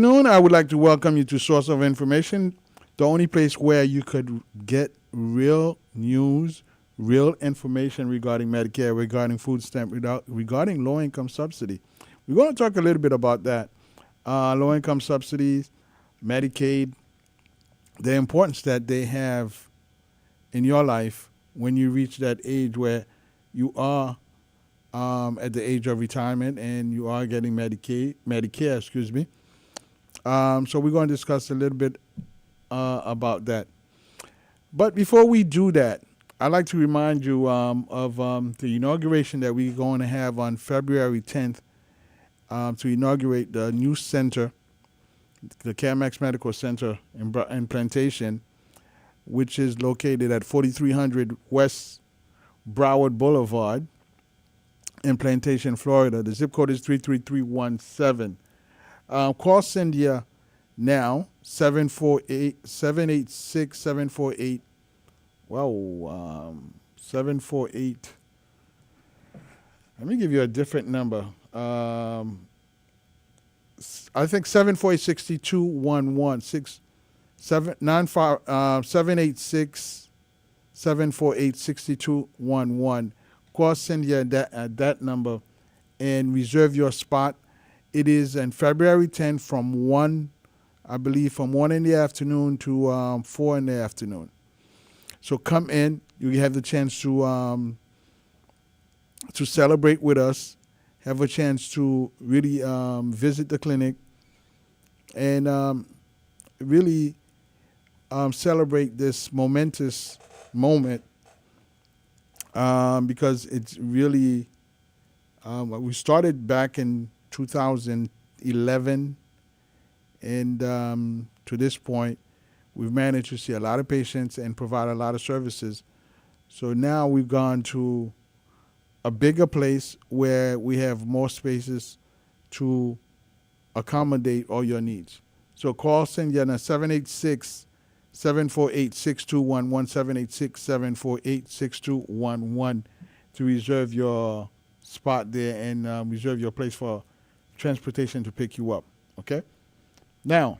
Noon, I would like to welcome you to Source of Information, the only place where you could get real news, real information regarding Medicare, regarding food stamp, regarding low income subsidy. We're going to talk a little bit about that. Low income subsidies, Medicaid, the importance that they have in your life when you reach that age where you are at the age of retirement and you are getting Medicare, excuse me. So we're going to discuss a little bit about that. But before we do that, I'd like to remind you of the inauguration that we're going to have on February 10th to inaugurate the new center, the CAMX Medical Center in Plantation, which is located at 4300 West Broward Boulevard in Plantation, Florida. The zip code is 33317. Call Cynthia now, 748. Wow, 748. Let me give you a different number. I think 748-6211. 748-6211. Call Cynthia at that number and reserve your spot. It is on February 10th from 1, I believe, from 1 in the afternoon to 4 in the afternoon. So come in. You have the chance to celebrate with us, have a chance to really visit the clinic, and really celebrate this momentous moment because it's really, we started back in 2011, and to this point, we've managed to see a lot of patients and provide a lot of services. So now we've gone to a bigger place where we have more spaces to accommodate all your needs. So call Cynthia at 786-748-6211, 786-748-6211 to reserve your spot there and reserve your place for transportation to pick you up. Okay? Now,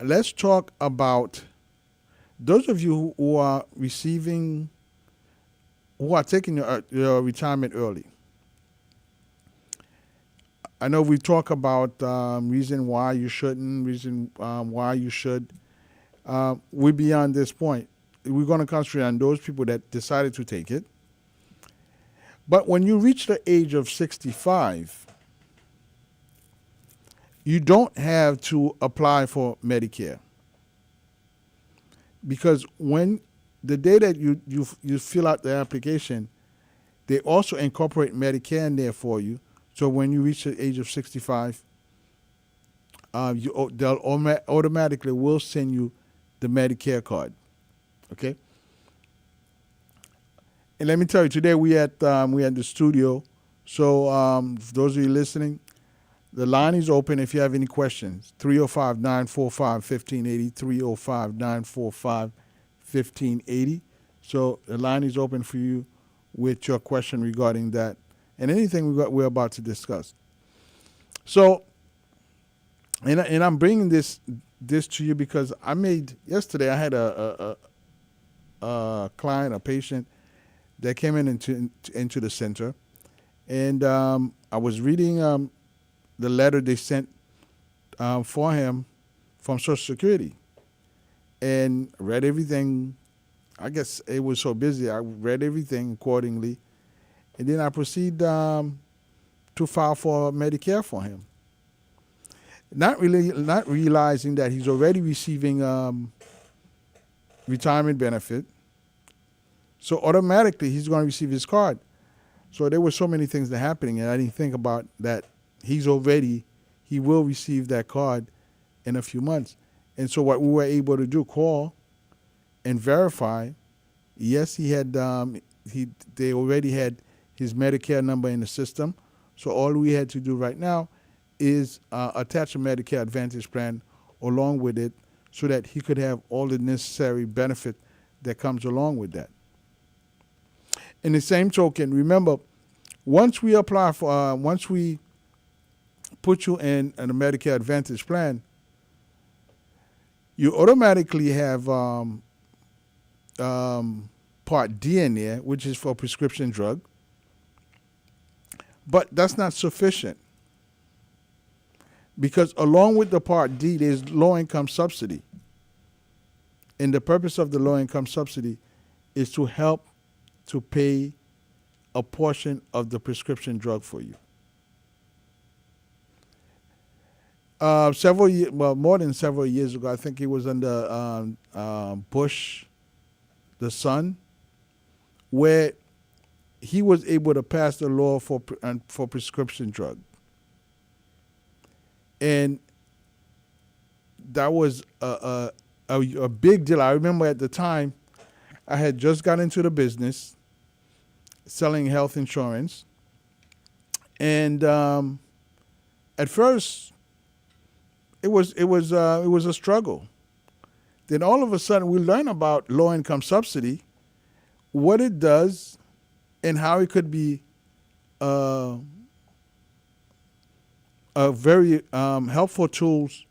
let's talk about those of you who are taking your retirement early. I know we talk about reason why you shouldn't, reason why you should. We're beyond this point. We're going to concentrate on those people that decided to take it. But when you reach the age of 65, you don't have to apply for Medicare. Because when the day that you fill out the application, they also incorporate Medicare in there for you. So when you reach the age of 65, they'll automatically will send you the Medicare card. Okay? And let me tell you, today we at the studio. So for those of you listening, the line is open if you have any questions. 305-945-1580, 305-945-1580. So the line is open for you with your question regarding that and anything we're about to discuss. So, and I'm bringing this to you because yesterday I had a client, a patient that came into the center, and I was reading the letter they sent for him from Social Security, and read everything. I guess it was so busy. I read everything accordingly, and then I proceed to file for Medicare for him. Not realizing that he's already receiving retirement benefit, so automatically he's going to receive his card. So there were so many things that happening, and I didn't think about that. He will receive that card in a few months. And so what we were able to do, call and verify, yes, he had, they already had his Medicare number in the system. So all we had to do right now is attach a Medicare Advantage plan along with it so that he could have all the necessary benefit that comes along with that. In the same token, remember, once we put you in a Medicare Advantage plan, you automatically have Part D in there, which is for prescription drug. But that's not sufficient, because along with the Part D, there's low-income subsidy. And the purpose of the low-income subsidy is to help to pay a portion of the prescription drug for you. More than several years ago, I think it was under Bush, the son, where he was able to pass the law for prescription drug. And that was a big deal. I remember at the time, I had just got into the business selling health insurance. And at first, it was a struggle. Then all of a sudden, we learn about low-income subsidy, what it does, and how it could be a very helpful tools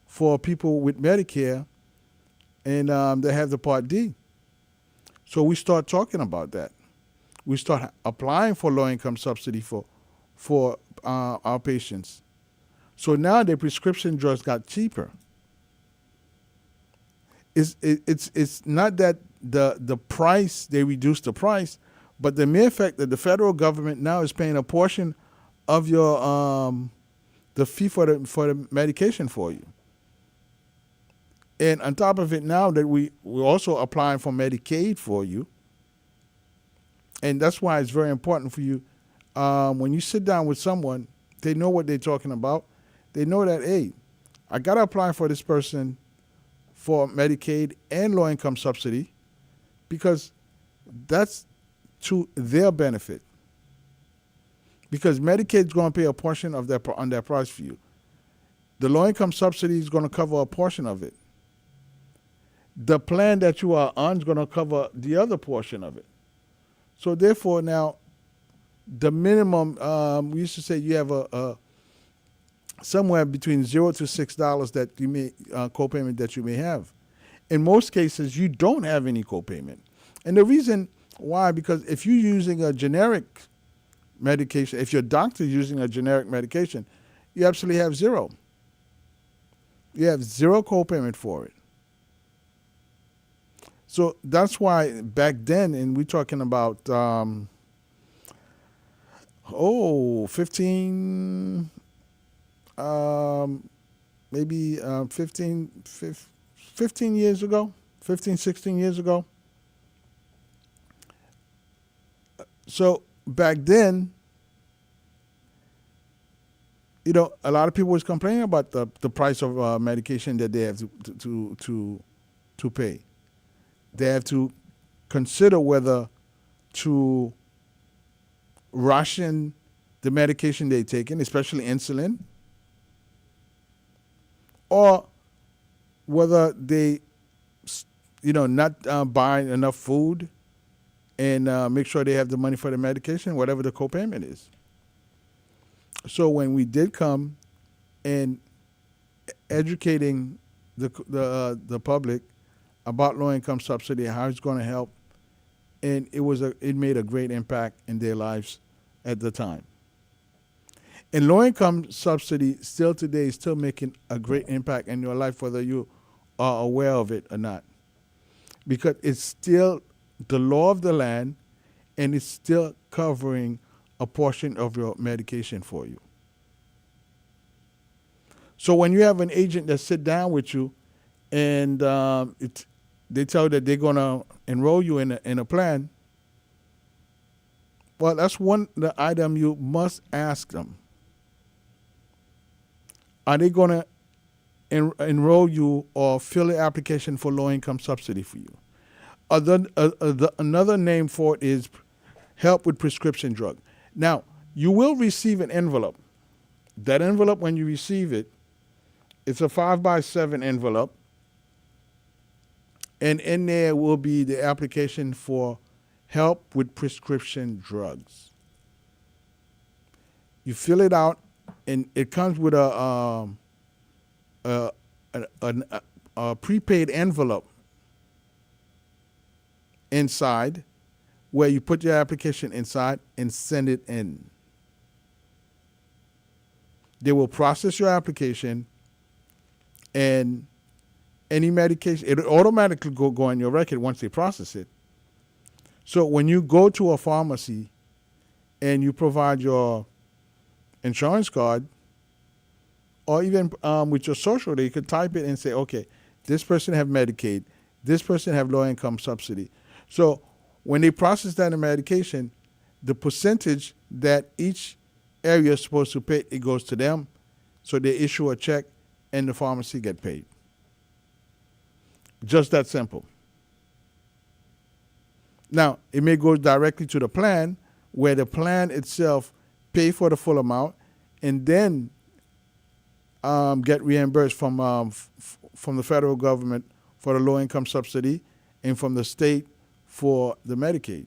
for people with Medicare and they have the Part D. So we start talking about that. We start applying for low-income subsidy for our patients. So now the prescription drugs got cheaper. It's not that the price, they reduced the price, but the mere fact that the federal government now is paying a portion of your the fee for the medication for you. And on top of it, now that we're also applying for Medicaid for you, and that's why it's very important for you, when you sit down with someone, they know what they're talking about. They know that, hey, I got to apply for this person for Medicaid and low-income subsidy because that's to their benefit. Because Medicaid is going to pay a portion of on their price for you. The low-income subsidy is going to cover a portion of it. The plan that you are on is going to cover the other portion of it. So therefore, now, the minimum, we used to say you have a somewhere between $0 to $6 that you may copayment that you may have. In most cases, you don't have any copayment, and the reason why, because if you're using a generic medication, if your doctor is using a generic medication, you absolutely have zero. You have zero copayment for it. So that's why back then, and we're talking about 15 years ago, 15, 16 years ago. So back then, a lot of people was complaining about the price of medication that they have to pay. They have to consider whether to ration the medication they're taking, especially insulin, or whether they, not buy enough food and make sure they have the money for the medication, whatever the copayment is. So when we did come and educating the public about low-income subsidy, how it's going to help, and it made a great impact in their lives at the time. And low-income subsidy still today is still making a great impact in your life, whether you are aware of it or not, because it's still the law of the land, and it's still covering a portion of your medication for you. So when you have an agent that sit down with you, and they tell you that they're going to enroll you in a plan, well, that's the item you must ask them. Are they going to enroll you or fill the application for low-income subsidy for you? Another name for it is help with prescription drug. Now, you will receive an envelope. That envelope, when you receive it, it's a 5x7 envelope. And in there will be the application for help with prescription drugs. You fill it out and it comes with a, a prepaid envelope inside where you put your application inside and send it in. They will process your application, and any medication, it automatically go on your record once they process it. So when you go to a pharmacy and you provide your insurance card, or even with your social, you could type it and say, okay, this person have Medicaid, this person have low income subsidy. So when they process that in medication, the percentage that each area is supposed to pay, it goes to them. So they issue a check and the pharmacy get paid. Just that simple. Now, it may go directly to the plan, where the plan itself pay for the full amount and then get reimbursed from the federal government for the low income subsidy and from the state for the Medicaid.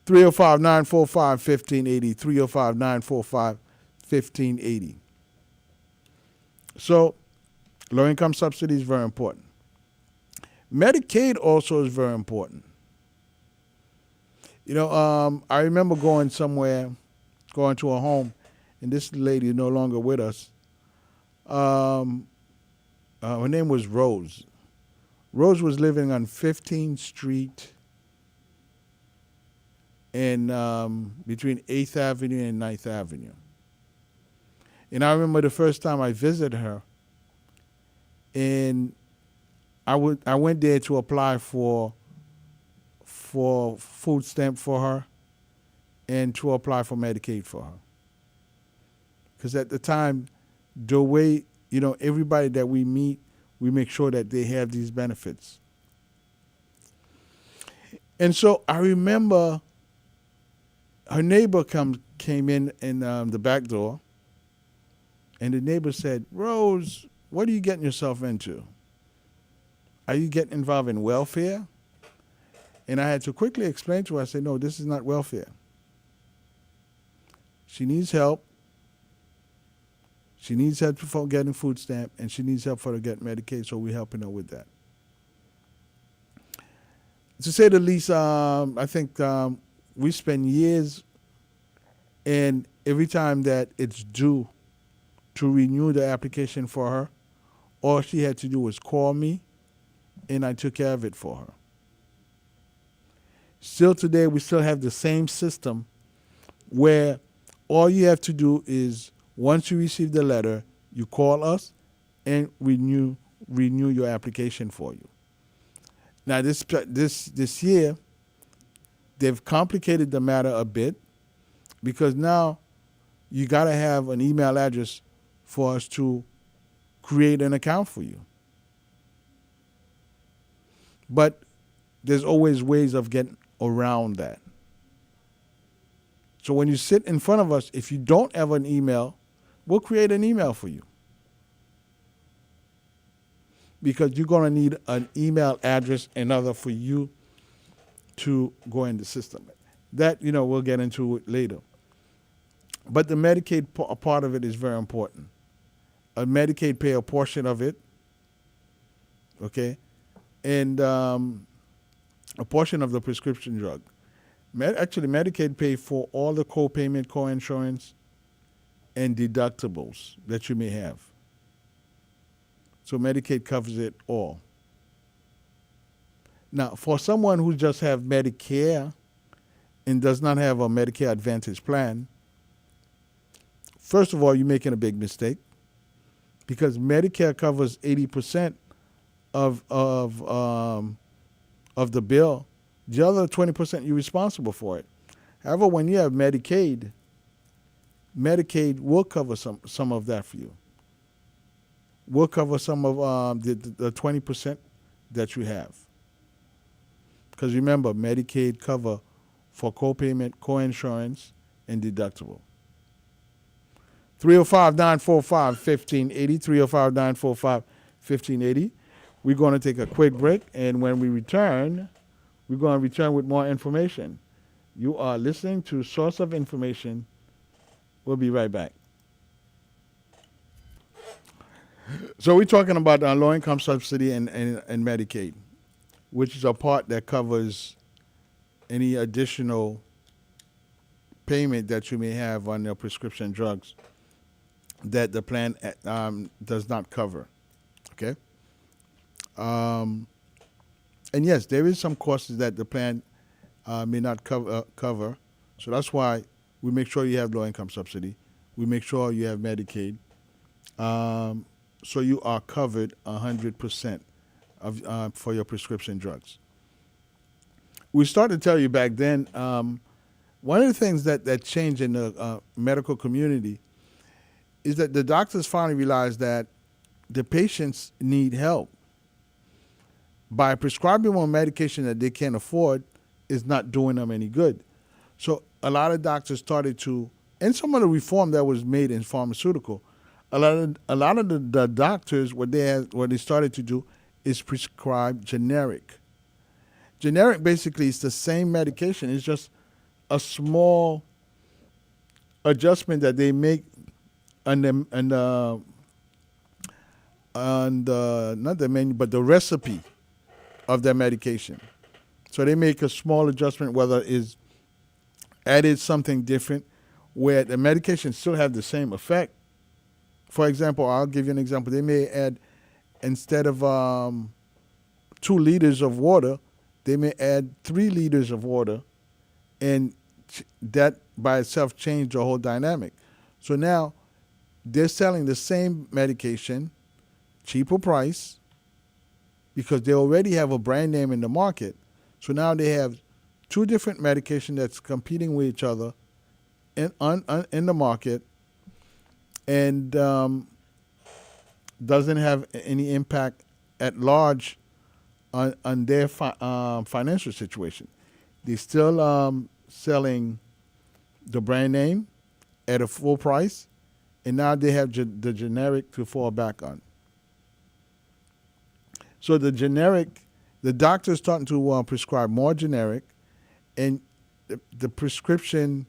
305-945-1580, 305-945-1580. So low income subsidy is very important. Medicaid also is very important. You know, I remember going somewhere, going to a home, and this lady is no longer with us. Her name was Rose. Rose was living on 15th Street in between 8th Avenue and 9th Avenue. And I remember the first time I visited her, and I went there to apply for food stamp for her and to apply for Medicaid for her. Because at the time, the way, you know, everybody that we meet, we make sure that they have these benefits. And so I remember her neighbor came in the back door, and the neighbor said, Rose, what are you getting yourself into? Are you getting involved in welfare? And I had to quickly explain to her, I said, no, this is not welfare. She needs help. She needs help for getting food stamp, and she needs help for her to get Medicaid, so we're helping her with that. To say the least, I think we spend years, and every time that it's due to renew the application for her, all she had to do was call me, and I took care of it for her. Still today, we still have the same system where all you have to do is, once you receive the letter, you call us and renew your application for you. Now, this year, they've complicated the matter a bit, because now you got to have an email address for us to create an account for you. But there's always ways of getting around that. So when you sit in front of us, if you don't have an email, we'll create an email for you. Because you're going to need an email address in order for you to go in the system. That, you know, we'll get into it later. But the Medicaid part of it is very important. Medicaid pay a portion of it, okay? And a portion of the prescription drug. Actually, Medicaid pay for all the co-payment, co-insurance, and deductibles that you may have. So Medicaid covers it all. Now, for someone who just have Medicare and does not have a Medicare Advantage plan, first of all, you're making a big mistake, because Medicare covers 80% of the bill. The other 20%, you're responsible for it. However, when you have Medicaid, Medicaid will cover some of that for you. We'll cover some of the 20% that you have. Because remember, Medicaid cover for co-payment, co-insurance, and deductible. 305-945-1580, 305-945-1580. We're going to take a quick break, and when we return, we're going to return with more information. You are listening to Source of Information We'll be right back. So we're talking about low income subsidy and Medicaid, which is a part that covers any additional payment that you may have on your prescription drugs that the plan does not cover. Okay. Um, and yes, there is some costs that the plan may not cover. So that's why we make sure you have low income subsidy. We make sure you have Medicaid. So you are covered 100% of for your prescription drugs. We started to tell you back then. One of the things that changed in the medical community is that the doctors finally realized that the patients need help. By prescribing more medication that they can't afford is not doing them any good. So a lot of doctors started to, and some of the reform that was made in pharmaceutical, a lot of the doctors what they started to do is prescribe generic. Generic basically is the same medication. It's just a small adjustment that they make on the not the menu but the recipe of their medication. So they make a small adjustment, whether it's added something different, where the medication still have the same effect. For example, I'll give you an example. They may add, instead of 2 liters of water, they may add 3 liters of water, and that by itself changed the whole dynamic. So now they're selling the same medication, cheaper price, because they already have a brand name in the market. So now they have 2 different medications that's competing with each other in the market, and doesn't have any impact at large on their financial situation. They're still selling the brand name at a full price, and now they have the generic to fall back on. So the doctor's starting to prescribe more generic, and the prescription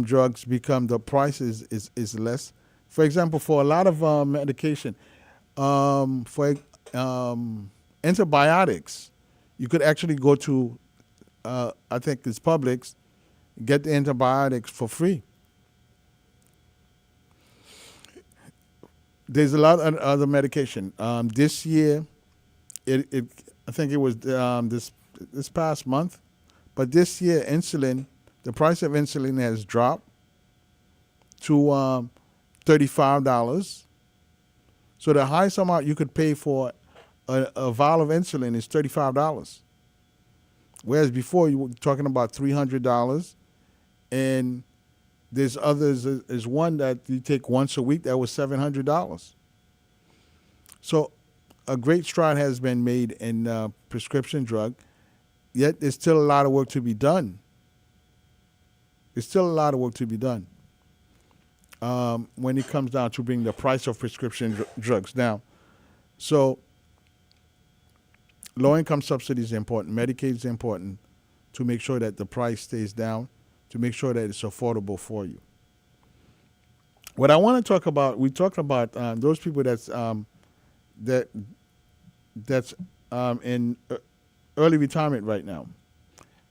drugs become, the price is less. For example, for a lot of medication, for antibiotics, you could actually go to, I think it's Publix, get the antibiotics for free. There's a lot of other medication. This year, I think it was this past month, but this year insulin, the price of insulin has dropped to $35. So the highest amount you could pay for a vial of insulin is $35. Whereas before you were talking about $300, and there's others. There's one that you take once a week that was $700. So a great stride has been made in prescription drug, yet there's still a lot of work to be done. There's still a lot of work to be done when it comes down to bring the price of prescription drugs down. So low-income subsidy is important. Medicaid is important to make sure that the price stays down, to make sure that it's affordable for you. What I want to talk about, we talked about those people that's in early retirement right now,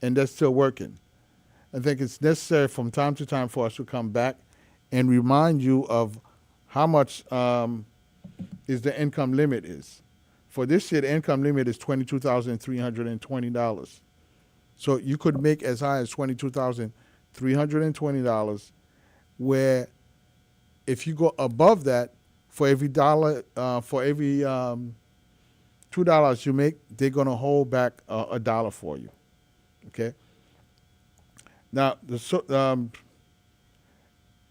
and that's still working. I think it's necessary from time to time for us to come back and remind you of how much is the income limit is. For this year, the income limit is $22,320. So you could make as high as $22,320, where if you go above that, for every $2 you make, they're going to hold back a dollar for you. Okay? Now,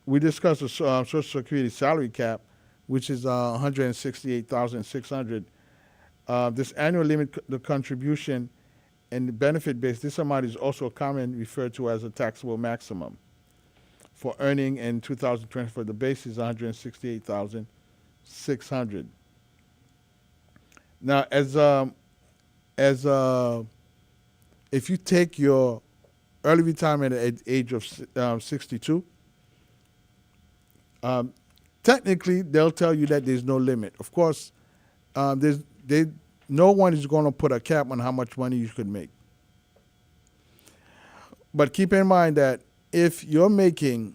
we discussed the Social Security salary cap, which is $168,600. This annual limit, the contribution, and the benefit base, this amount is also commonly referred to as a taxable maximum. For earning in 2024, the base is $168,600. Now, if you take your early retirement at the age of 62, technically they'll tell you that there's no limit. Of course, no one is going to put a cap on how much money you could make. But keep in mind that if you're making,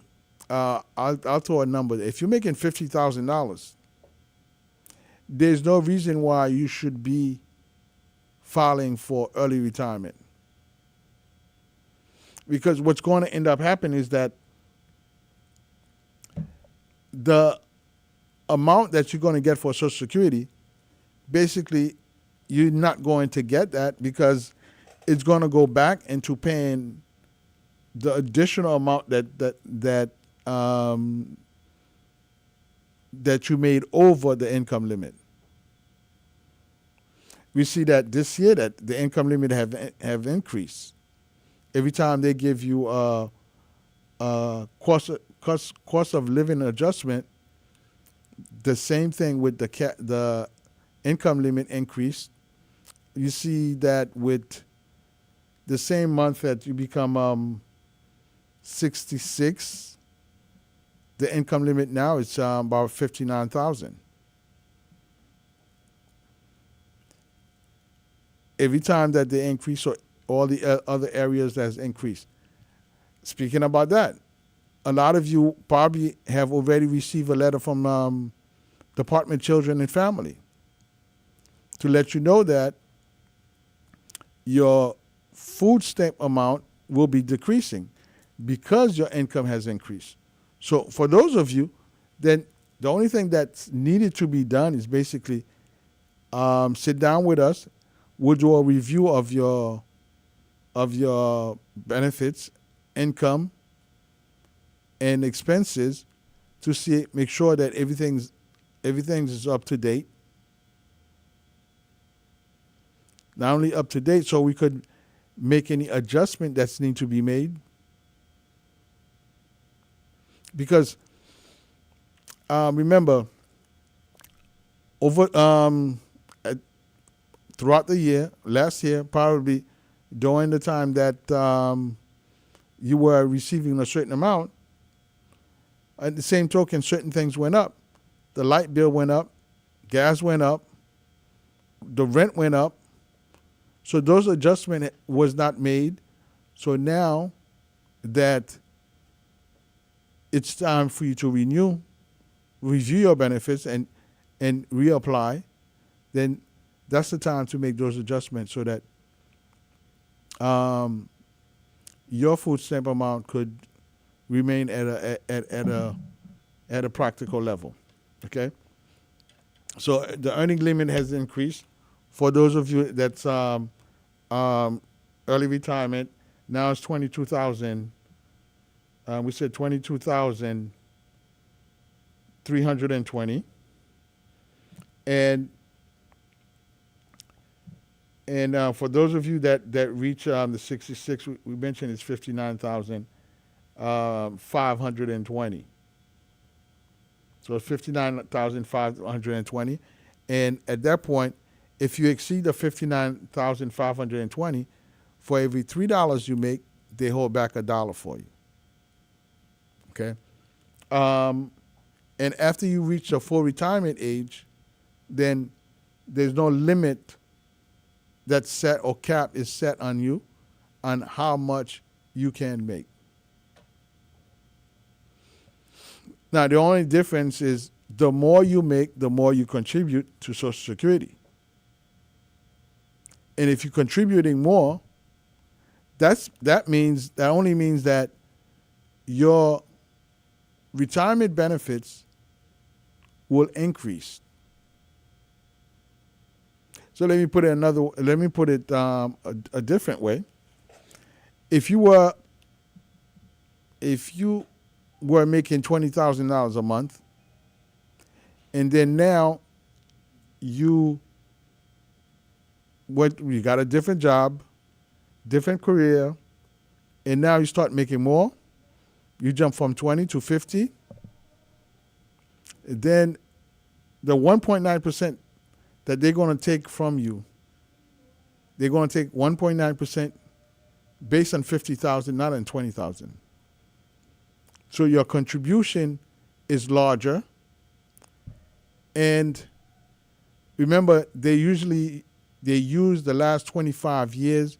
I'll throw a number. If you're making $50,000, there's no reason why you should be filing for early retirement. Because what's going to end up happening is that the amount that you're going to get for Social Security, basically, you're not going to get that because it's going to go back into paying the additional amount that you made over the income limit. We see that this year that the income limit have increased. Every time they give you a cost of living adjustment, the same thing with the income limit increase. You see that with the same month that you become 66, the income limit now is about $59,000. Every time that they increase, so all the other areas that's increased. Speaking about that, a lot of you probably have already received a letter from Department of Children and Family to let you know that your food stamp amount will be decreasing because your income has increased. So for those of you, then the only thing that's needed to be done is basically sit down with us. We'll do a review of your benefits, income, and expenses to make sure that everything is up to date. Not only up to date, so we could make any adjustment that's need to be made. Because remember, throughout the year, last year, probably during the time that you were receiving a certain amount, at the same token, certain things went up. The light bill went up, gas went up, the rent went up. So those adjustments was not made. So now that it's time for you to review your benefits and reapply, then that's the time to make those adjustments so that your food stamp amount could remain at a practical level. Okay? So the earning limit has increased. For those of you that's early retirement, now it's 22,000. We said 22,320, and for those of you that reach the 66, we mentioned it's 59,520. So it's 59,520, and at that point, if you exceed the 59,520, for every $3 you make, they hold back $1 for you. Okay, and after you reach the full retirement age, then there's no limit that's set or cap is set on you on how much you can make. Now, the only difference is the more you make, the more you contribute to Social Security. And if you're contributing more, that only means that your retirement benefits will increase. So let me put it a different way. If you were making $20,000 a month, and then now you got a different job, different career, and now you start making more, you jump from 20 to 50, then the 1.9% that they're going to take from you, they're going to take 1.9%, based on 50,000, not on 20,000. So your contribution is larger. And remember, they use the last 25 years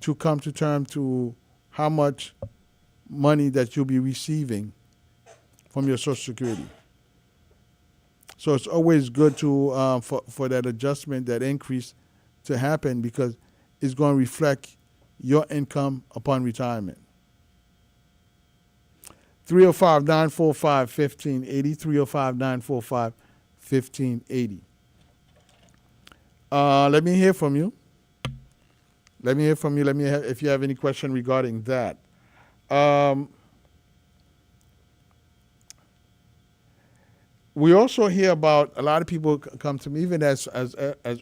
to come to terms to how much money that you'll be receiving from your Social Security. So it's always good to for that adjustment, that increase to happen, because it's going to reflect your income upon retirement. 305-945-1580, 305-945-1580. Let me hear from you. Let me hear from you. Let me hear if you have any question regarding that. We also hear about, a lot of people come to me, even as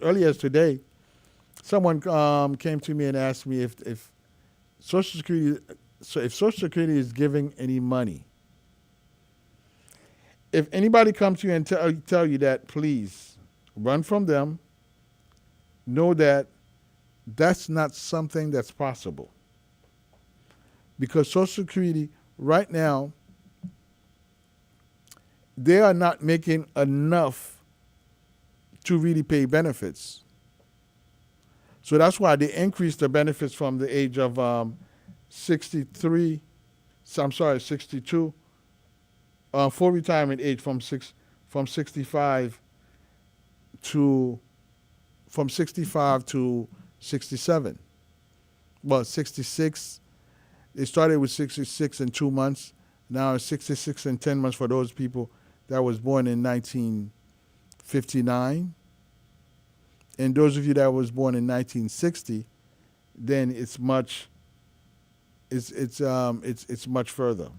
early as today. Someone came to me and asked me if Social Security, so if Social Security is giving any money. If anybody comes to you and tell you that, please run from them. Know that that's not something that's possible. Because Social Security right now, they are not making enough to really pay benefits. So that's why they increased the benefits from the age of 62, full retirement age from 65 to 67. Well, 66. They started with 66 and 2 months. Now it's 66 and 10 months for those people that was born in 1959. And those of you that was born in 1960, then it's much further.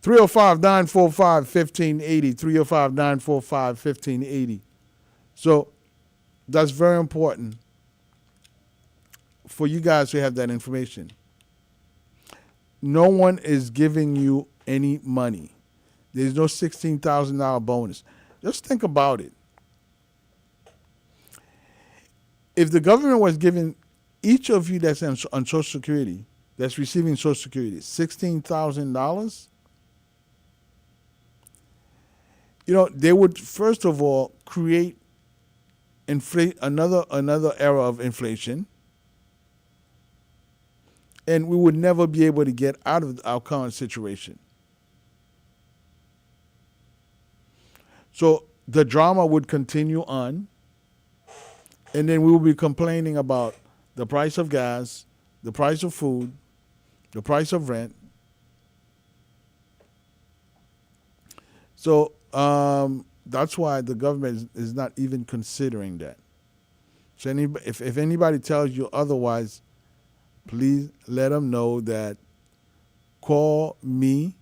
305-945-1580, 305-945-1580. So that's very important for you guys to have that information. No one is giving you any money. There's no $16,000 bonus. Just think about it. If the government was giving each of you that's on Social Security, that's receiving Social Security, $16,000, they would first of all create another era of inflation, and we would never be able to get out of our current situation. So the drama would continue on, and then we will be complaining about the price of gas, the price of food, the price of rent. So that's why the government is not even considering that. So if anybody tells you otherwise, please let them know that call me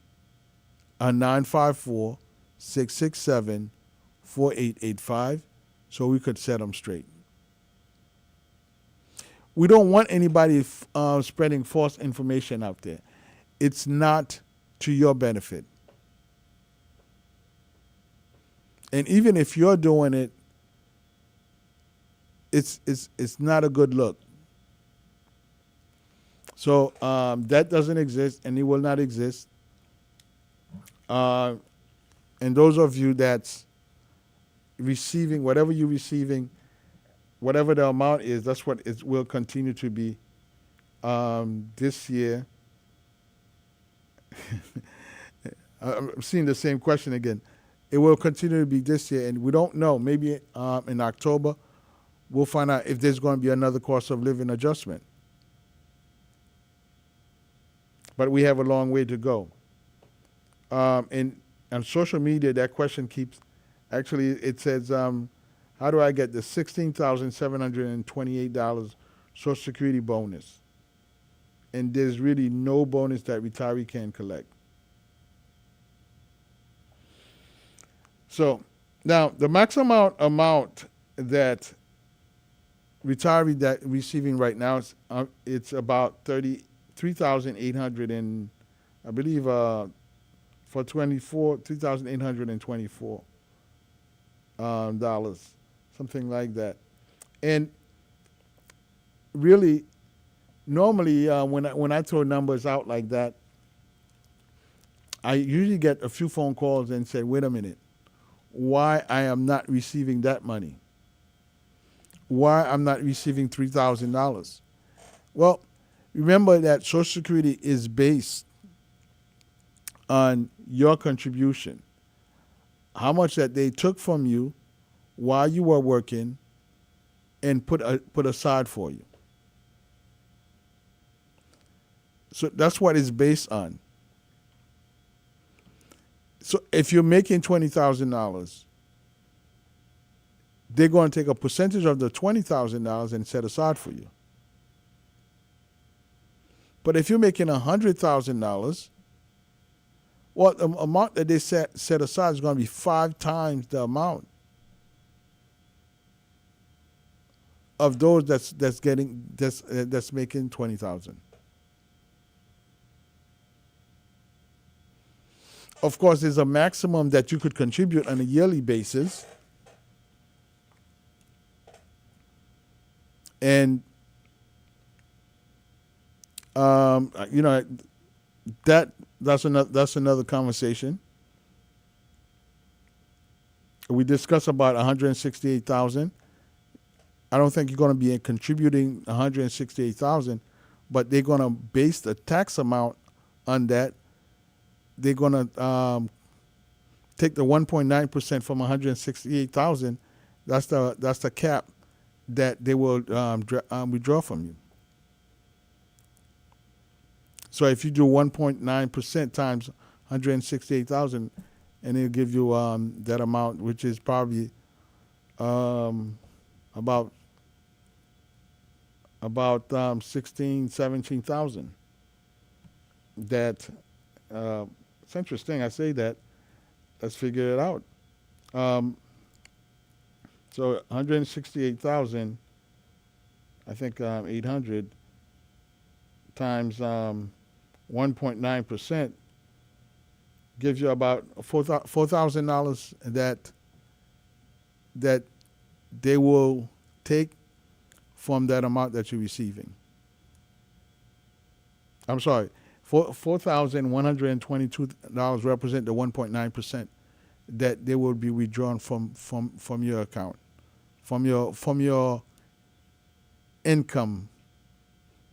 on 954-667-4885 so we could set them straight. We don't want anybody spreading false information out there. It's not to your benefit. And even if you're doing it, it's not a good look. So that doesn't exist, and it will not exist. And those of you that's receiving, whatever you're receiving, whatever the amount is, that's what it will continue to be this year. I'm seeing the same question again. It will continue to be this year, and we don't know. Maybe in October, we'll find out if there's going to be another cost of living adjustment. But we have a long way to go. And on social media, that question keeps, actually it says, how do I get the $16,728 Social Security bonus? And there's really no bonus that retiree can collect. So now the maximum amount that retiree that receiving right now is it's about $3,800 and I believe for 24 $3,824 dollars, something like that. And really, normally when I throw numbers out like that, I usually get a few phone calls and say, "Wait a minute, why I am not receiving that money? Why I'm not receiving $3,000?" Well, remember that Social Security is based on your contribution, how much that they took from you while you were working and put aside for you. So that's what it's based on. So if you're making $20,000, they're going to take a percentage of the $20,000 and set aside for you. But if you're making $100,000, well, the amount that they set aside is going to be 5 times the amount of those that's making 20,000. Of course, there's a maximum that you could contribute on a yearly basis, and you know that's another conversation. We discussed about 168,000. I don't think you're going to be contributing 168,000, but they're going to base the tax amount on that. They're going to take the 1.9% from 168,000. That's the cap that they will withdraw from you. So if you do 1.9% times 168,000, and it'll give you that amount, which is probably about 17,000. That it's interesting. I say that. Let's figure it out. So 168,000. I think 800 times 1.9% gives you about $4,000 that they will take from that amount that you're receiving. I'm sorry, $4,122 represent the 1.9% that they will be withdrawn from your account, from your income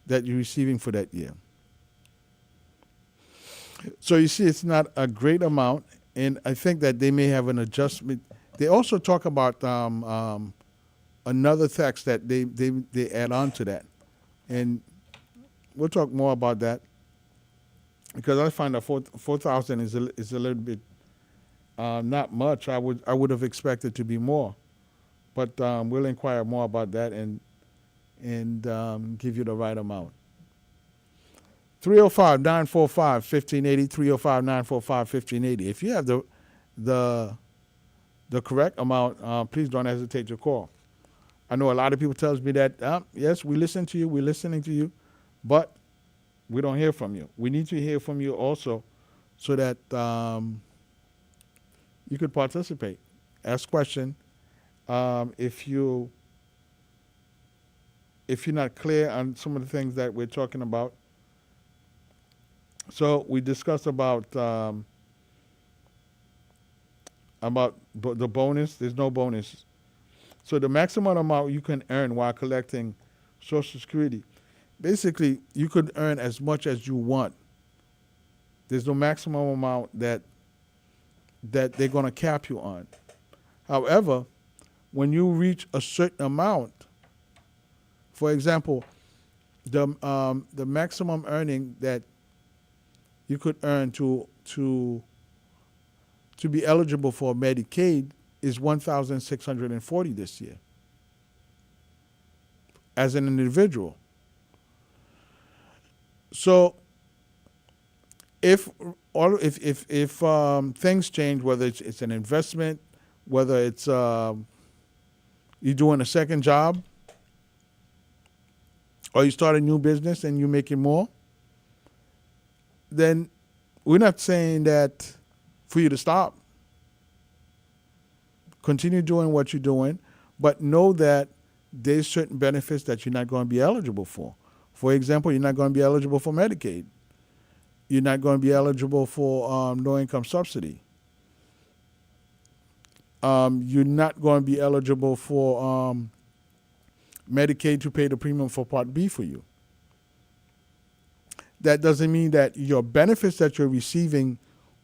that you're receiving for that year. So you see, it's not a great amount, and I think that they may have an adjustment. They also talk about another tax that they add on to that, and we'll talk more about that, because I find that 4,000 is a little bit not much. I would have expected to be more, but we'll inquire more about that and give you the right amount. 305-945-1580, 305-945-1580. If you have the correct amount, please don't hesitate to call. I know a lot of people tells me that, yes, we listen to you, we're listening to you, but we don't hear from you. We need to hear from you also, so that you could participate. Ask question. If you're not clear on some of the things that we're talking about. So we discussed about the bonus. There's no bonus. So the maximum amount you can earn while collecting Social Security, basically you could earn as much as you want. There's no maximum amount that they're going to cap you on. However, when you reach a certain amount, for example, the maximum earning that you could earn to be eligible for Medicaid is $1,640 this year as an individual. So if things change, whether it's an investment, whether it's you're doing a second job, or you start a new business and you're making more, then we're not saying that for you to stop. Continue doing what you're doing, but know that there's certain benefits that you're not going to be eligible for. For example, you're not going to be eligible for Medicaid. You're not going to be eligible for low-income subsidy. You're not going to be eligible for Medicaid to pay the premium for Part B for you. That doesn't mean that your benefits that you're receiving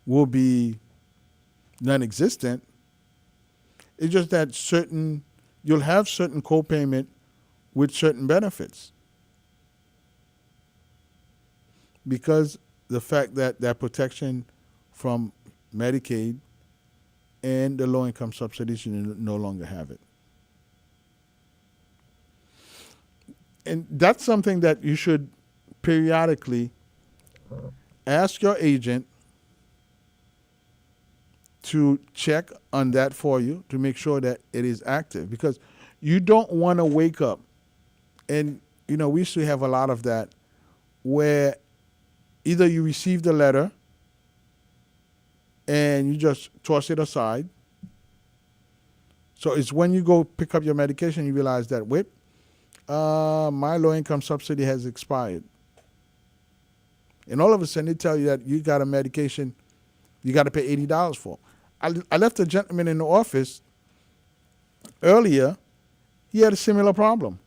will be non-existent. It's just that you'll have certain co-payment with certain benefits. Because the fact that protection from Medicaid and the low-income subsidies, you no longer have it. And that's something that you should periodically ask your agent to check on that for you to make sure that it is active, because you don't want to wake up. And, we used to have a lot of that where either you receive the letter and you just toss it aside. So it's when you go pick up your medication, you realize that, wait, my low-income subsidy has expired. And all of a sudden they tell you that you got a medication you got to pay $80 for. I left a gentleman in the office earlier. He had a similar problem.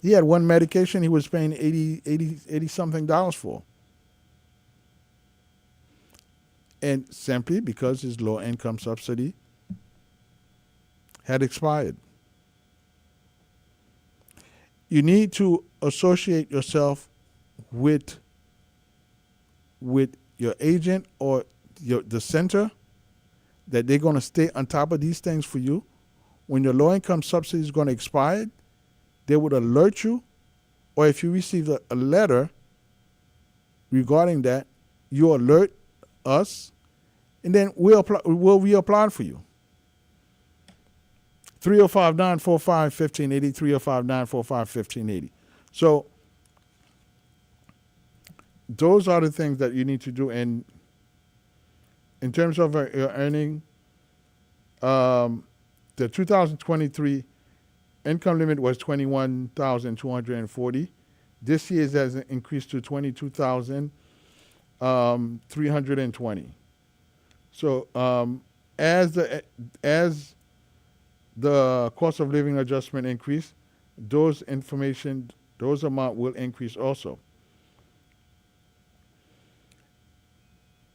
He had one medication he was paying $80 something for. And simply because his low income subsidy had expired. You need to associate yourself with your agent or the center, that they're going to stay on top of these things for you. When your low-income subsidy is going to expire, they would alert you, or if you receive a letter regarding that, you alert us, and then we'll reapply for you. 305-945-1580, 305-945-1580. So those are the things that you need to do. And in terms of your earning, the 2023 income limit was $21,240. This year's has increased to $22,320. So as the cost of living adjustment increase, those amount will increase also.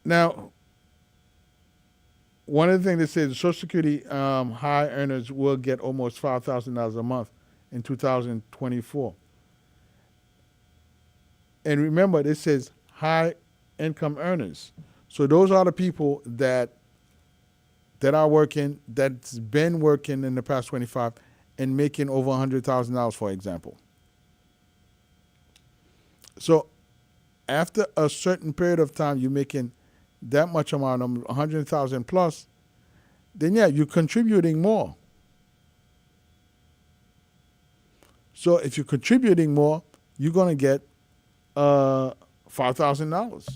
Now, one of the things that says Social Security high earners will get almost $5,000 a month in 2024. And remember, this says high income earners. So those are the people that are working, that's been working in the past 25 and making over $100,000, for example. So after a certain period of time, you're making that much amount of 100,000 plus, then you're contributing more. So if you're contributing more, you're going to get $5,000,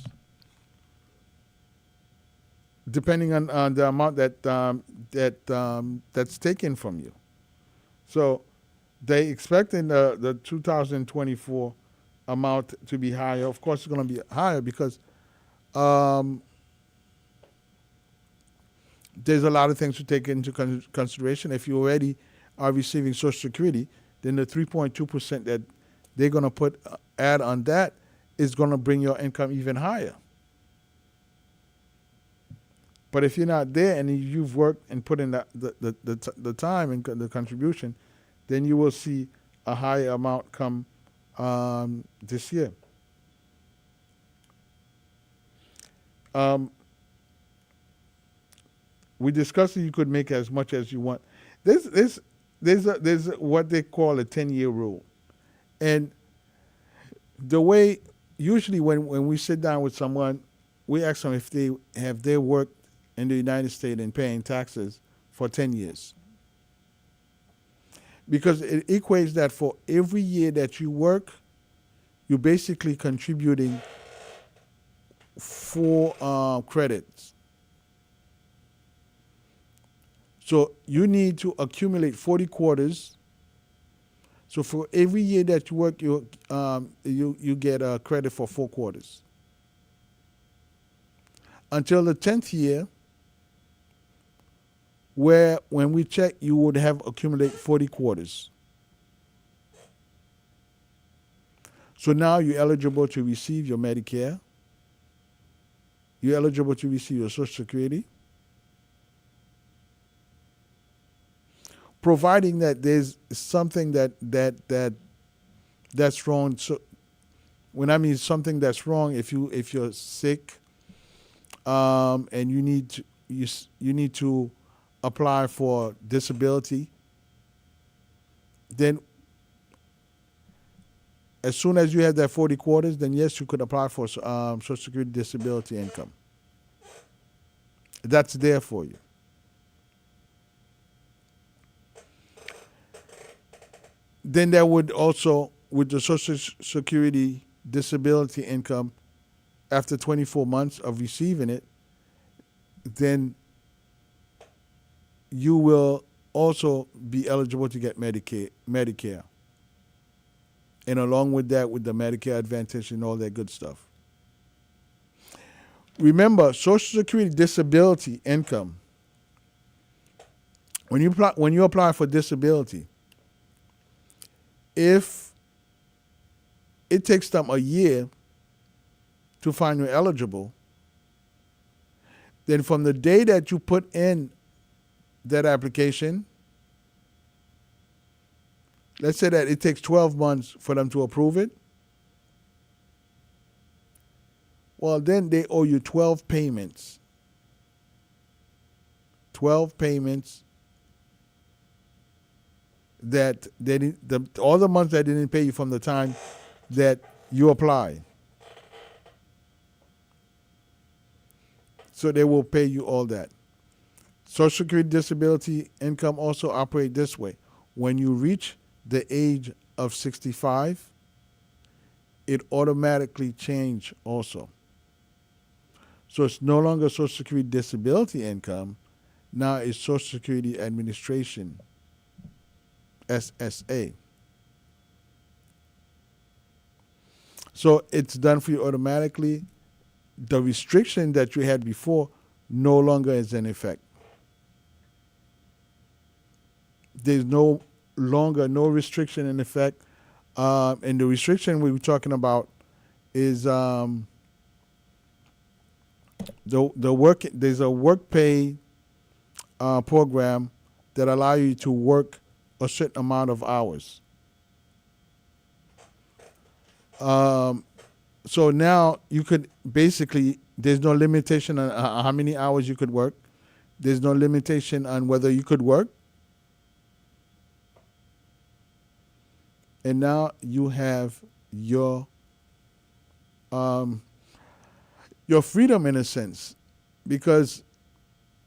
depending on the amount that's taken from you. So they expecting the 2024 amount to be higher. Of course, it's going to be higher because there's a lot of things to take into consideration. If you already are receiving Social Security, then the 3.2% that they're going to add on that is going to bring your income even higher. But if you're not there and you've worked and put in the time and the contribution, then you will see a higher amount come this year. We discussed that you could make as much as you want. There's what they call a 10-year rule. And the way, usually when we sit down with someone, we ask them if they worked in the United States and paying taxes for 10 years. Because it equates that for every year that you work, you're basically contributing 4 credits. So you need to accumulate 40 quarters So for every year that you work, you get a credit for 4 quarters. Until the 10th year, where when we check, you would have accumulated 40 quarters. So now you're eligible to receive your Medicare. You're eligible to receive your Social Security, providing that there's something that's wrong. So when I mean something that's wrong, if you're sick, and you need to apply for disability, then as soon as you have that 40 quarters, then yes, you could apply for Social Security disability income. That's there for you. Then there would also, with the Social Security disability income, after 24 months of receiving it, then you will also be eligible to get Medicare. And along with that, with the Medicare Advantage and all that good stuff. Remember, Social Security disability income, when you apply for disability, if it takes them a year to find you eligible, then from the day that you put in that application, let's say that it takes 12 months for them to approve it, well, then they owe you 12 payments. 12 payments that all the months that they didn't pay you from the time that you apply. So they will pay you all that. Social Security disability income also operate this way. When you reach the age of 65, it automatically change also. So it's no longer Social Security disability income. Now it's Social Security Administration, SSA. So it's done for you automatically. The restriction that you had before no longer is in effect. There's no longer no restriction in effect. And the restriction we were talking about is there's a work pay program that allow you to work a certain amount of hours. So now you could basically, there's no limitation on how many hours you could work. There's no limitation on whether you could work. And now you have your freedom in a sense, because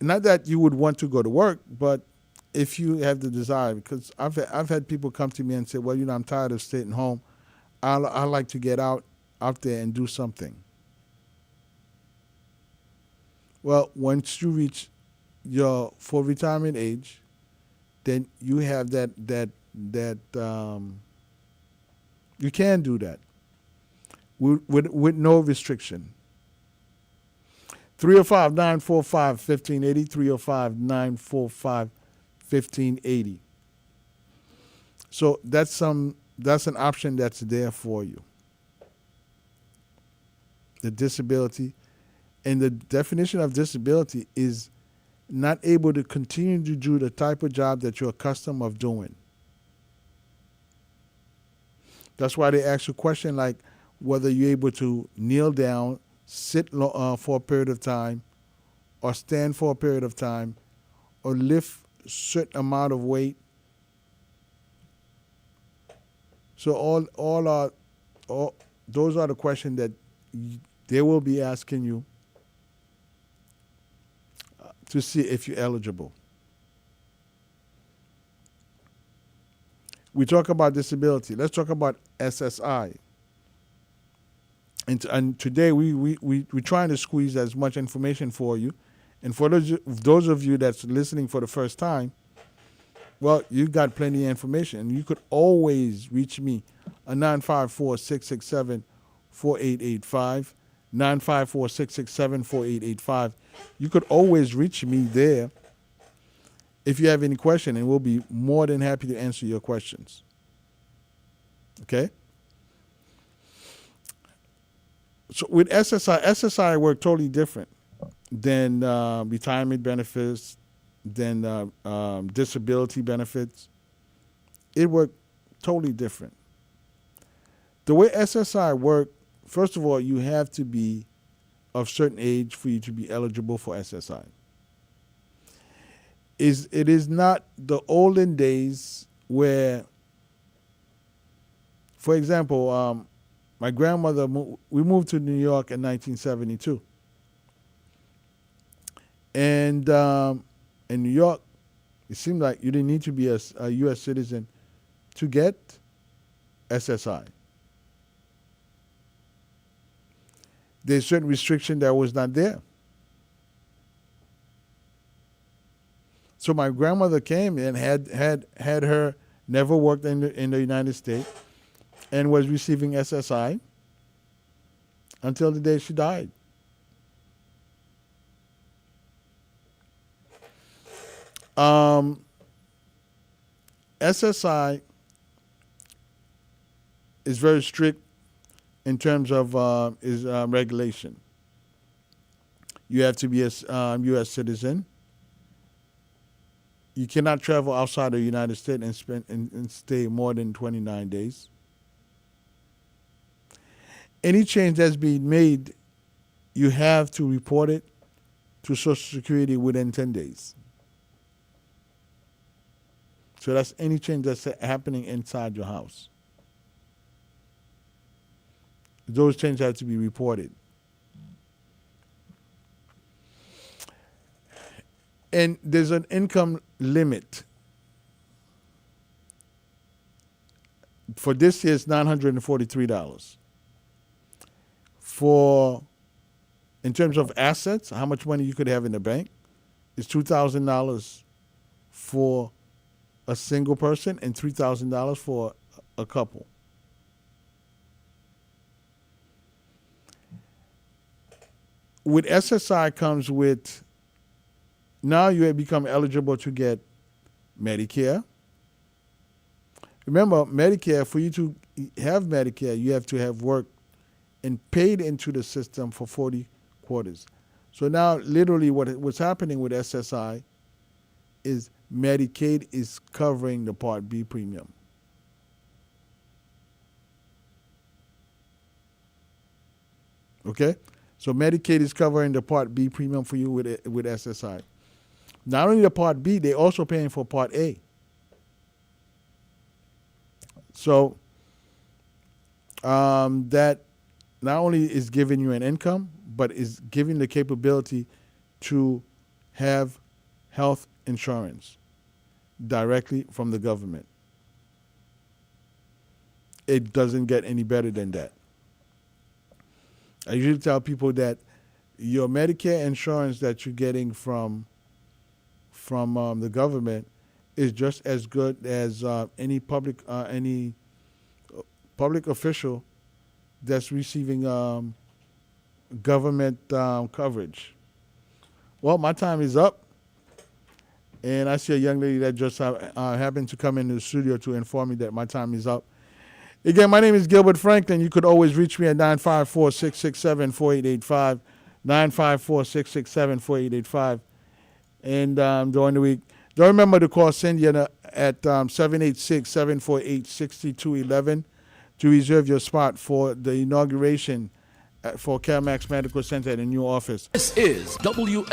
not that you would want to go to work, but if you have the desire, because I've had people come to me and say, well, I'm tired of staying home. I like to get out there and do something. Well, once you reach your full retirement age, then you have that you can do that with no restriction. 305-945-1580, 305-945-1580. So that's an option that's there for you. The disability, and the definition of disability is not able to continue to do the type of job that you're accustomed of doing. That's why they ask you a question like whether you're able to kneel down, sit for a period of time, or stand for a period of time, or lift a certain amount of weight. So all those are the questions that they will be asking you to see if you're eligible. We talk about disability. Let's talk about SSI. And today we're trying to squeeze as much information for you. And for those of you that's listening for the first time, Well, you got plenty of information. You could always reach me at 954-667-4885. 954-667-4885. You could always reach me there if you have any question, and we'll be more than happy to answer your questions. Okay? So with SSI work totally different than retirement benefits, than disability benefits. It worked totally different. The way SSI work, first of all, you have to be of certain age for you to be eligible for SSI. It is not the olden days where, for example, my grandmother, we moved to New York in 1972. And in New York, it seemed like you didn't need to be a U.S. citizen to get SSI. There's certain restriction that was not there. So my grandmother came and had her never worked in the United States and was receiving SSI until the day she died. SSI is very strict in terms of regulation. You have to be a U.S. citizen. You cannot travel outside the United States and spend and stay more than 29 days. Any change that's being made, you have to report it to Social Security within 10 days. So that's any change that's happening inside your house. Those changes have to be reported. And there's an income limit. For this year, it's $943. In terms of assets, how much money you could have in the bank, is $2,000 for a single person and $3,000 for a couple. With SSI comes with, now you have become eligible to get Medicare. Remember, Medicare, for you to have Medicare, you have to have worked and paid into the system for 40 quarters. So now, literally, what's happening with SSI is Medicaid is covering the Part B premium. Okay? So Medicaid is covering the Part B premium for you with SSI. Not only the Part B, they're also paying for Part A. So that not only is giving you an income, but is giving the capability to have health insurance directly from the government. It doesn't get any better than that. I usually tell people that your Medicare insurance that you're getting from the government is just as good as any public official that's receiving government coverage. Well, my time is up, and I see a young lady that just happened to come into the studio to inform me that my time is up. Again, my name is Gilbert Franklin. You could always reach me at 954-667-4885, 954-667-4885. And during the week, don't remember to call Cindy at 786-748-6211 to reserve your spot for the inauguration for CalMax Medical Center at a new office. This is WS.